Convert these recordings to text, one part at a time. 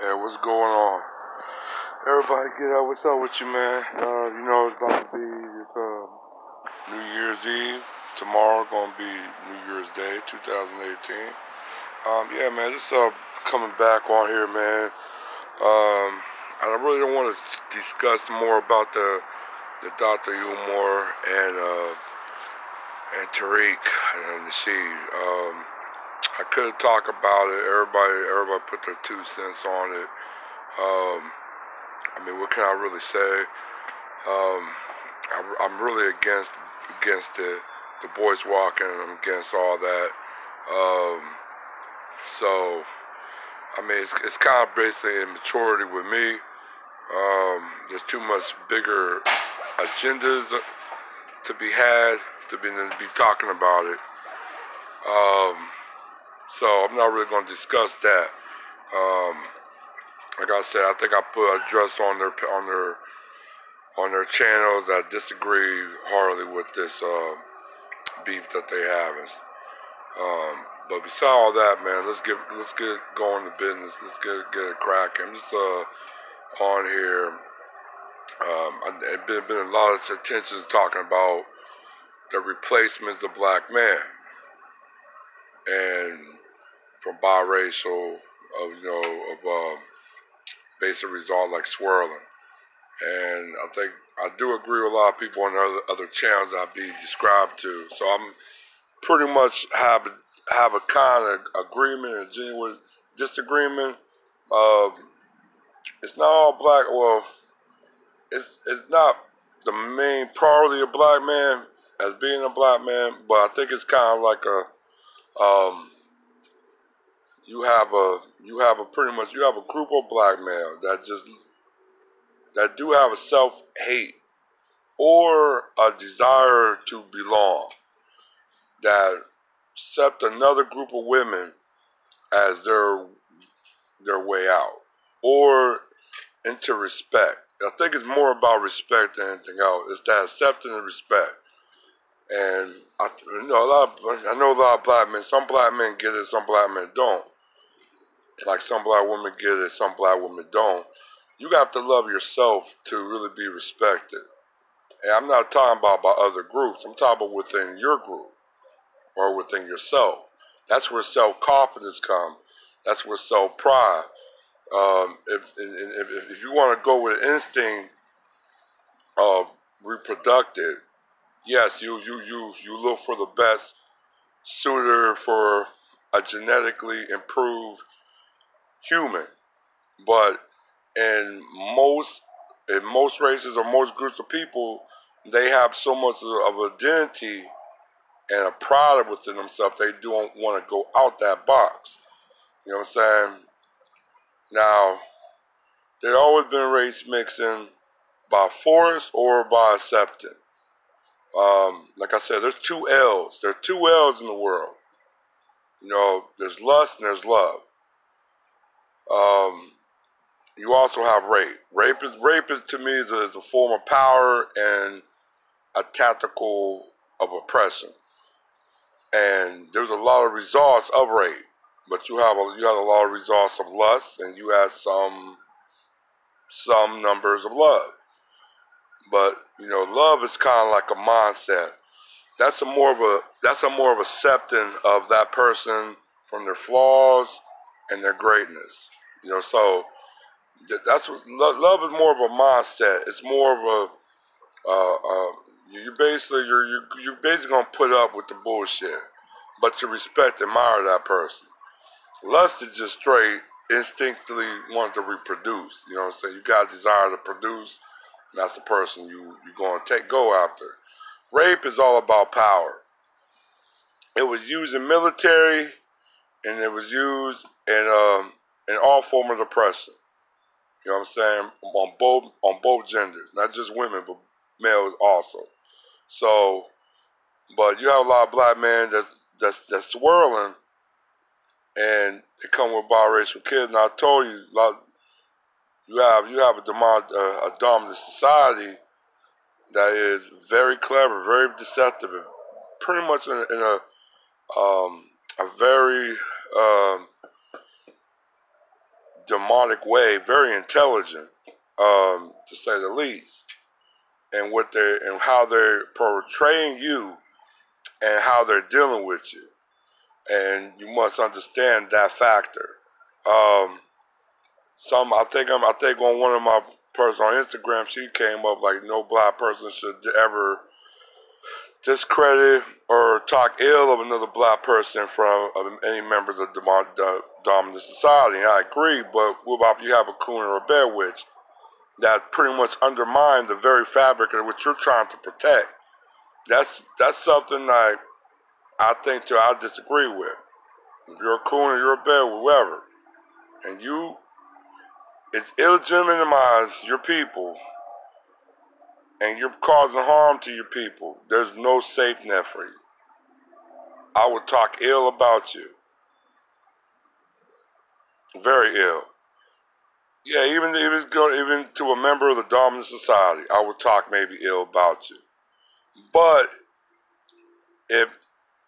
Hey, what's going on? Everybody get up. What's up with you, man? You know it's about to be New Year's Eve. Tomorrow gonna be New Year's Day, 2018. Yeah, man, just coming back on here, man. I really don't want to discuss more about the Dr. Umar and Tariq and Nasheed. I could talk about it. Everybody put their 2 cents on it. I mean, what can I really say? I'm really against the boys walking. I'm against all that. So, I mean, it's kind of basically immaturity with me. There's too much bigger agendas to be had to be talking about it. So I'm not really going to discuss that. Like I said, I think I put a address on their channels that disagree heartily with this beef that they have. But beside all that, man, let's get going to business. Let's get it cracking. I'm just on here. I've been a lot of attention talking about the replacements of black men and from biracial of basic result like swirling. And I do agree with a lot of people on other channels that I be described to. So I'm pretty much have a kind of agreement and genuine disagreement. It's not all black. Well, it's not the main priority of black man as being a black man, but I think it's kind of like you have a group of black men that do have a self-hate or a desire to belong, that accept another group of women as their way out, or into respect. I think it's more about respect than anything else. It's that acceptance and respect. And I know a lot of black men. Some black men get it, some black men don't. Like some black women get it, some black women don't. You have to love yourself to really be respected. And I'm not talking about by other groups. I'm talking about within your group or within yourself. That's where self-confidence comes. That's where self-pride. If you want to go with instinct of reproductive, yes, you look for the best suitor for a genetically improved human. But in most races or most groups of people, they have so much of identity and a pride within themselves, they don't want to go out that box. You know what I'm saying? Now, there's always been race mixing by force or by acceptance. Like I said, there's two L's. There are two L's in the world. You know, there's lust and there's love. You also have rape. Rape is to me is a form of power and a tactical of oppression. And there's a lot of results of rape, but you have a lot of results of lust, and you have some numbers of love. But you know, love is kind of like a mindset. That's a more of acceptance of that person from their flaws and their greatness. You know, so that's what love is more of a mindset. It's more of you're basically gonna put up with the bullshit, but to respect, admire that person. Lust is just straight instinctively wanting to reproduce. You know what I'm saying? You got a desire to produce. That's the person you're gonna go after. Rape is all about power. It was used in military, and it was used in all forms of oppression. You know what I'm saying? On both genders, not just women, but males also. So, but you have a lot of black men that's swirling, and they come with biracial kids. And I told you, you have a dominant society that is very clever, very deceptive, and pretty much in a very demonic way, very intelligent, to say the least, and how they're portraying you and how they're dealing with you, and you must understand that factor. Um, I think on one of my person on Instagram, she came up like no black person should ever discredit or talk ill of another black person from any members of the dominant society. And I agree, but what about if you have a coon or a bear witch that pretty much undermine the very fabric of what you're trying to protect? That's something I think I disagree with. If you're a coon or you're a bear, whoever, and it's illegitimized your people, and you're causing harm to your people, there's no safe net for you. I would talk ill about you. Very ill. Yeah, even if it's going even to a member of the dominant society, I would talk maybe ill about you. But if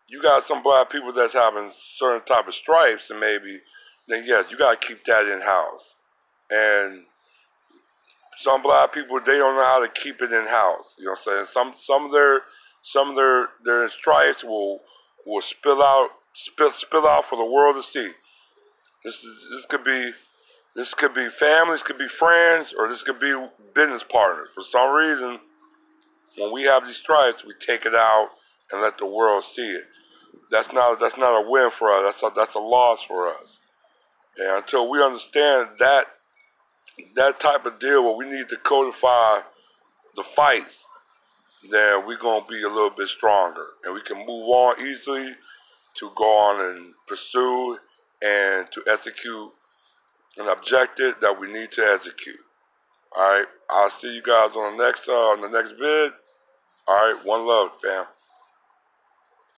you got some black people that's having certain type of stripes, and maybe then yes, you gotta keep that in house. And some black people, they don't know how to keep it in house. You know what I'm saying? Some of their stripes will spill out for the world to see. This could be families, could be friends, or this could be business partners. For some reason, when we have these stripes, we take it out and let the world see it. That's not a win for us. That's a loss for us. And until we understand that type of deal where we need to codify the fights, then we're going to be a little bit stronger. And we can move on easily to go on and pursue and to execute an objective that we need to execute. All right, I'll see you guys on the next vid. All right, one love, fam.